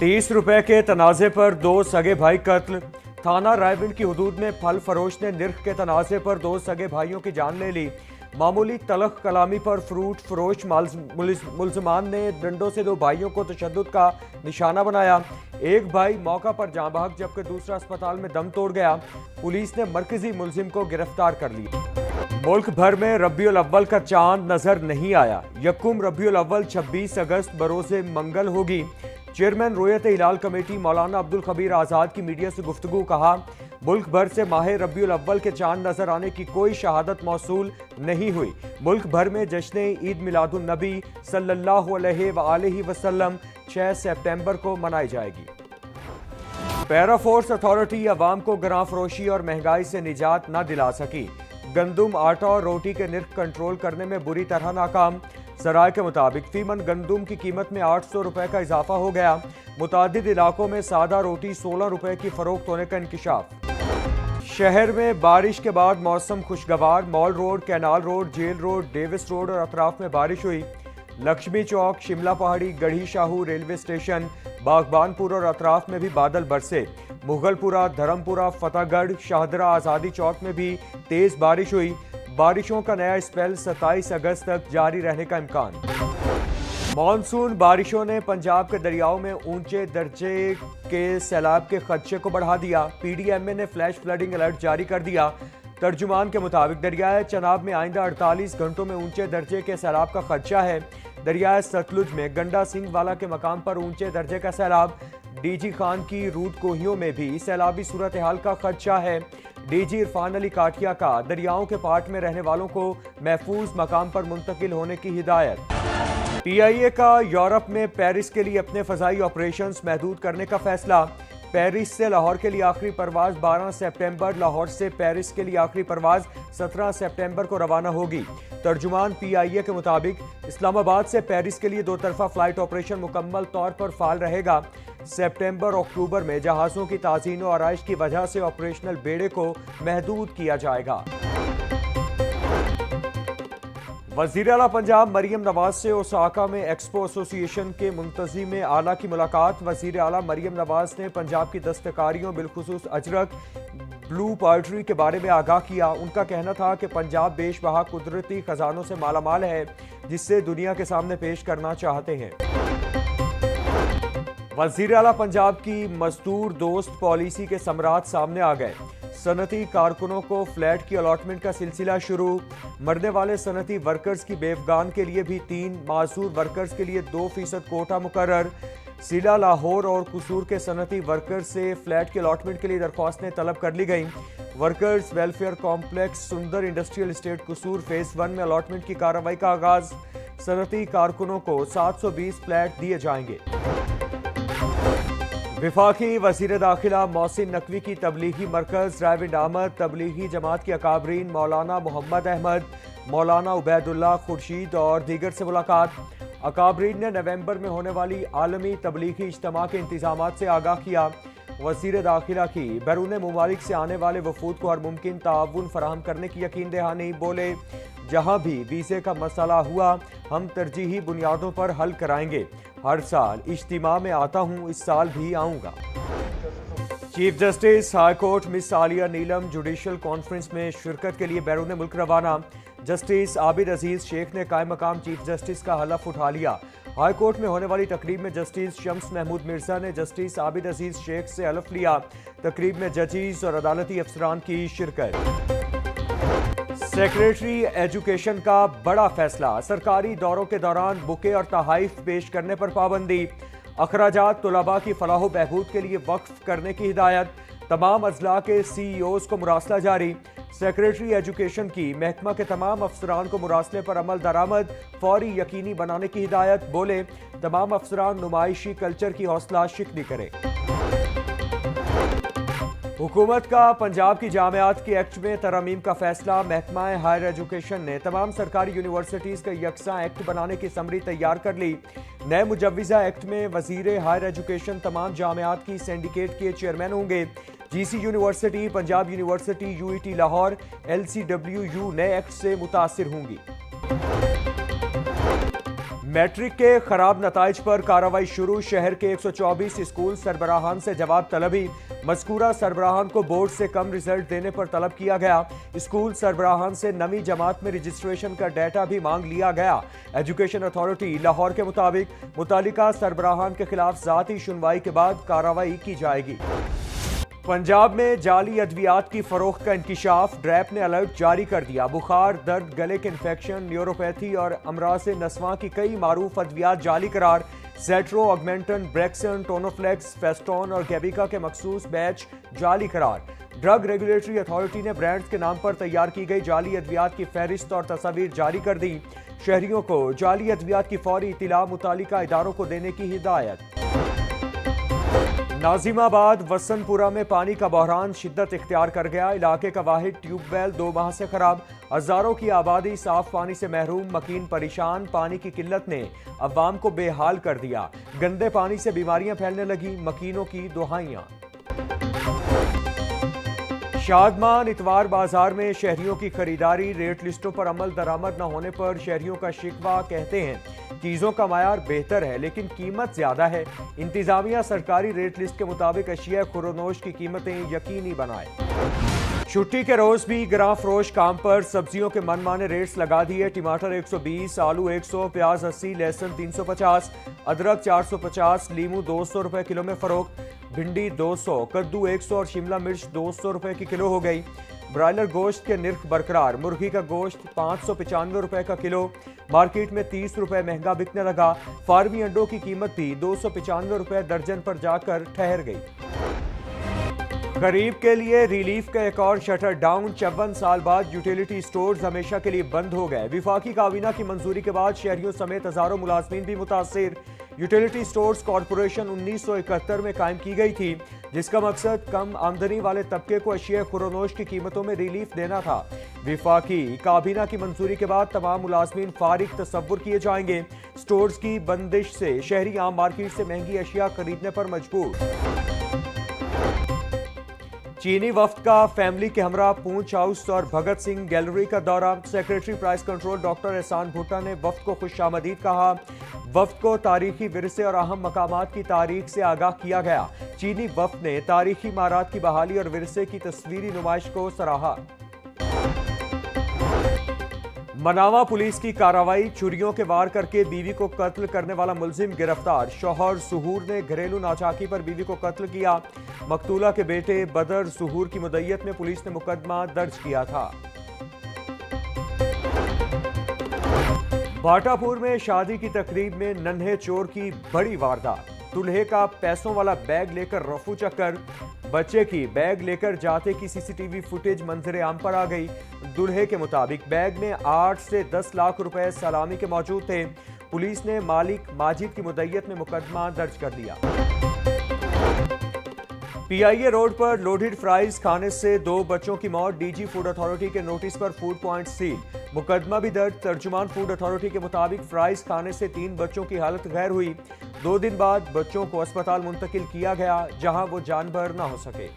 30 रुपए के तनाजे पर 2 सगे भाई कत्ल। थाना रायविंड की हदूद में फल फरोश ने निर्ख के तनाजे पर 2 सगे भाइयों की जान ले ली। मामूली तलख कलामी पर फ्रूट फरोश मुलजमान ने डंडों से 2 भाइयों को तशद्दुद का निशाना बनाया। एक भाई मौका पर जाँ बहक जबकि दूसरा अस्पताल में दम तोड़ गया। पुलिस ने मरकजी मुलजिम को गिरफ्तार कर लिया। मुल्क भर में रबीउल अव्वल का चांद नजर नहीं आया। यकुम रबीउल अव्वल 26 अगस्त बरोज़े मंगल होगी। चेयरमैन रोयत हिलाल कमेटी मौलाना अब्दुल खबीर आज़ाद की मीडिया से गुफ्तगू कहा, मुल्क भर से माह रबीउल अव्वल के चांद नजर आने की कोई शहादत मौसूल नहीं हुई। मुल्क भर में जश्न ईद मिलादुन नबी सल्लल्लाहु अलैहि वसल्लम 6 सितंबर को मनाई जाएगी। पैरा फोर्स अथॉरिटी अवाम को गरां फरोशी और महंगाई से निजात न दिला सकी। गंदुम, आटा और रोटी के निर्ख कंट्रोल करने में बुरी तरह नाकाम। सराय के मुताबिक फीमन गंदुम की कीमत में 800 रुपए का इजाफा हो गया। मुतादिद इलाकों में सादा रोटी 16 रुपए की फरोख्त होने का इंकिशाफ। शहर में बारिश के बाद मौसम खुशगवार। Mall road, canal road, jail road, Davis road और अतराफ में बारिश हुई। लक्ष्मी चौक, शिमला पहाड़ी, गढ़ी शाहू, रेलवे स्टेशन, बागबानपुर और अतराफ में भी बादल बरसे। मुगलपुरा, धर्मपुरा, फतेहगढ़, शाहदरा, आज़ादी चौक में भी तेज बारिश हुई। बारिशों का नया स्पेल 27 अगस्त तक जारी रहने का इम्कान। मॉनसून बारिशों ने पंजाब के दरियाओं में ऊंचे दर्जे के सैलाब के खदशे को बढ़ा दिया। PDMA ने फ्लैश फ्लडिंग अलर्ट जारी कर दिया। तर्जुमान के मुताबिक दरियाए चनाब में आइंदा 48 घंटों में ऊंचे दर्जे के सैलाब का खदशा है। दरियाए सतलुज में गंडा सिंह वाला के मकाम पर ऊंचे दर्जे का सैलाब। DG खान की रूद कोहियों में भी सैलाबी सूरत हाल का खदशा है। DG इरफान अली काठिया का दरियाओं के पाट में रहने वालों को महफूज मकाम पर मुंतकिल होने की हिदायत। PIA का यूरोप में पेरिस के लिए अपने फजाई ऑपरेशंस महदूद करने का फैसला। पेरिस से लाहौर के लिए आखिरी परवाज 12 सितंबर, लाहौर से पेरिस के लिए आखिरी परवाज 17 सितंबर को रवाना होगी। तर्जुमान PIA के मुताबिक इस्लामाबाद से पेरिस के लिए 2 तरफा फ्लाइट ऑपरेशन मुकम्मल तौर पर फाल रहेगा। सितंबर अक्टूबर में जहाज़ों की ताज़ीन और आराइश की वजह से ऑपरेशनल बेड़े को महदूद किया जाएगा। वज़ीर आला पंजाब मरियम नवाज से ओसाका में एक्सपो एसोसिएशन के मुंतज़िम आला की मुलाकात। वज़ीर आला मरियम नवाज ने पंजाब की दस्तकारियों बिलखुसूस अजरक, ब्लू पोएट्री के बारे में आगाह किया। उनका कहना था कि पंजाब बेशबहा कुदरती खजानों से मालामाल है जिससे दुनिया के सामने पेश करना चाहते हैं। वज़ीर आला पंजाब की मजदूर दोस्त पॉलिसी के समरात सामने आ गए। सनती कारकुनों को फ्लैट की अलॉटमेंट का सिलसिला शुरू। मरने वाले सनती वर्कर्स की बेवगान के लिए भी 3, मासूर वर्कर्स के लिए 2% कोटा मुकर्रर। सिला, लाहौर और कसूर के सनती वर्कर्स से फ्लैट की अलॉटमेंट के लिए दरख्वास्तें तलब कर ली गई। वर्कर्स वेलफेयर कॉम्प्लेक्स सुंदर इंडस्ट्रियल एस्टेट कसूर फेज 1 में अलॉटमेंट की कार्रवाई का आगाज। सनती कारकुनों को 720 फ्लैट दिए जाएंगे। विफाकी वज़ीर दाखिला मोहसिन नकवी की तबलीगी मरकज़ रायविंड आमद। तबलीगी जमात की अकाबरीन मौलाना मोहम्मद अहमद, मौलाना उबैदुल्लाह खुर्शीद और दीगर से मुलाकात। अकाबरीन ने नवंबर में होने वाली आलमी तबलीगी इज्तिमा के इंतजामात से आगाह किया। वज़ीर दाखिला की बैरून मुमालिक से आने वाले वफूद को हर मुमकिन ताउन फराहम करने की यकीन दहानी। बोले, जहाँ भी वीज़े का मसला हुआ हम तरजीही बुनियादों पर हल कराएंगे। हर साल इज्तिमा में आता हूँ, इस साल भी आऊँगा। Chief justice high court miss Aalia Neelum judicial conference में शिरकत के लिए बैरून मुल्क रवाना। जस्टिस आबिद अजीज शेख ने कायम मकाम चीफ जस्टिस का हलफ उठा लिया। हाई कोर्ट में होने वाली तकरीब में जस्टिस शम्स महमूद मिर्जा ने जस्टिस आबिद अजीज शेख से हलफ लिया। तकरीब में जजीज और अदालती अफसरान की शिरकत। सेक्रेटरी एजुकेशन का बड़ा फैसला। सरकारी दौरों के दौरान बुके और तहाइफ पेश करने पर पाबंदी। अखराजात तुलबा की फलाह बहबूद के लिए वक्फ करने की हिदायत। तमाम अजला के CEOs को मुरासला जारी। सेक्रेटरी एजुकेशन की महकमा के तमाम अफसरान को मुरासले पर अमल दरामद फौरी यकीनी बनाने की हिदायत। बोले, तमाम अफसरान नुमाइशी कल्चर की हौसला शिकनी करें। हुकूमत का पंजाब की जामियात के एक्ट में तरमीम का फैसला। महकमा हायर एजुकेशन ने तमाम सरकारी यूनिवर्सिटीज़ का यकसा एक्ट बनाने की समरी तैयार कर ली। नए मुजव्विज़ा एक्ट में वज़ीर हायर एजुकेशन तमाम जामियात की सिंडिकेट के चेयरमैन होंगे। GC university, Punjab university, UET Lahore, LCWU नए एक्ट से मुतासिर होंगी। मैट्रिक के खराब नताइज पर कार्रवाई शुरू। शहर के 124 स्कूल सरबराहान से जवाब तलबी। मज़कूरा सरबराहान को बोर्ड से कम रिजल्ट देने पर तलब किया गया। स्कूल सरबराहान से नवी जमात में रजिस्ट्रेशन का डाटा भी मांग लिया गया। एजुकेशन अथॉरिटी लाहौर के मुताबिक मुतालिका सरबराहान के खिलाफ ज़ाती सुनवाई के बाद कार्रवाई की जाएगी। पंजाब में जाली अद्वियात की फरोख्त का इंकिशाफ। ड्रैप ने अलर्ट जारी कर दिया। बुखार, दर्द, गले के इन्फेक्शन, न्यूरोपैथी और अमराज नस्वां की कई मारूफ अद्वियात जाली करार। सेट्रो, ऑगमेंटन, ब्रेक्सन, टोनोफ्लेक्स, फेस्टोन और गैबिका के मखसूस बैच जाली करार। ड्रग रेगुलेटरी अथॉरिटी ने ब्रांड्स के नाम पर तैयार की गई जाली अद्वियात की फहरिस्त और तस्वीर जारी कर दी। शहरियों को जाली अद्वियात की फौरी इत्तला मुतालिका इदारों को देने की हिदायत। नाजिमाबाद वसनपुरा में पानी का बहरान शिद्दत इख्तियार कर गया। इलाके का वाहिद ट्यूबवेल 2 माह से खराब। हजारों की आबादी साफ पानी से महरूम, मकीन परेशान। पानी की किल्लत ने अवाम को बेहाल कर दिया। गंदे पानी से बीमारियां फैलने लगी। मकीनों की दुहाइयां। शादमान इतवार बाजार में शहरियों की खरीदारी। रेट लिस्टों पर अमल दरामद न होने पर शहरियों का शिकवा। कहते हैं चीज़ों का मायार बेहतर है लेकिन कीमत ज़्यादा है। इंतजामिया सरकारी रेट लिस्ट के मुताबिक अशिया खुरोनोश की कीमतें यकीनी बनाए। छुट्टी के रोज भी ग्रां फरोश काम पर। सब्जियों के मनमाने रेट्स लगा दिए। टमाटर 120, आलू 100, प्याज 80, लहसुन 350, अदरक 450, लीमू 200 रुपए किलो में फरोख्त। भिंडी 200, कद्दू 100 और शिमला मिर्च 200 रुपए की किलो हो गई। ब्रायलर गोश्त के निर्ख बरकरार। मुर्गी का गोश्त 595 रुपए का किलो। मार्केट में 30 रुपए महंगा बिकने लगा। फार्मी अंडों की कीमत भी 295 रुपए दर्जन पर जाकर ठहर गई। गरीब के लिए रिलीफ का एक और शटर डाउन। 54 साल बाद यूटिलिटी स्टोर्स हमेशा के लिए बंद हो गए। विफाकी काबीना की मंजूरी के बाद शहरियों समेत हजारों मुलाजमीन भी मुतासिर। यूटिलिटी स्टोर्स कॉरपोरेशन 1971 में कायम की गई थी, जिसका मकसद कम आमदनी वाले तबके को अशिया खुरोनोश की कीमतों में रिलीफ देना था। विफाकी काबीना की मंजूरी के बाद तमाम मुलाजमीन फारिग तसव्वुर किए जाएंगे। स्टोर्स की बंदिश से शहरी आम मार्केट से महंगी अशिया खरीदने पर मजबूर। चीनी वफ्द का फैमिली के हमरा पूंछ हाउस और भगत सिंह गैलरी का दौरा। सेक्रेटरी प्राइस कंट्रोल डॉक्टर एहसान भुट्टा ने वफ्द को खुशामदीद कहा। वफ्द को तारीखी विरसे और अहम मकामात की तारीख से आगाह किया गया। चीनी वफ्द ने तारीखी इमारत की बहाली और विरसे की तस्वीरी नुमाइश को सराहा। मनावा पुलिस की कार्रवाई। चुरियों के वार करके बीवी को कत्ल करने वाला मुलजिम गिरफ्तार। शौहर सुहूर ने घरेलू नाचाकी पर बीवी को कत्ल किया। मकतूला के बेटे बदर सुहूर की मुद्दत में पुलिस ने मुकदमा दर्ज किया था। भाटापुर में शादी की तकरीब में नन्हे चोर की बड़ी वारदात। दूल्हे का पैसों वाला बैग लेकर रफू चक्कर। बच्चे की बैग लेकर जाते की सीसीटीवी फुटेज मंजरे आम पर आ गई। दूल्हे के मुताबिक बैग में 8 से 10 लाख रुपए सलामी के मौजूद थे। पुलिस ने मालिक माजिद की मुद्दत में मुकदमा दर्ज कर दिया। पीआईए रोड पर लोडेड फ्राइज खाने से 2 बच्चों की मौत। डीजी फूड अथॉरिटी के नोटिस पर फूड पॉइंट सील। मुकदमा भी दर्ज। तर्जुमान फूड अथॉरिटी के मुताबिक फ्राइज खाने से 3 बच्चों की हालत गैर हुई। 2 दिन बाद बच्चों को अस्पताल मुंतकिल किया गया, जहां वो जान भर न हो सके।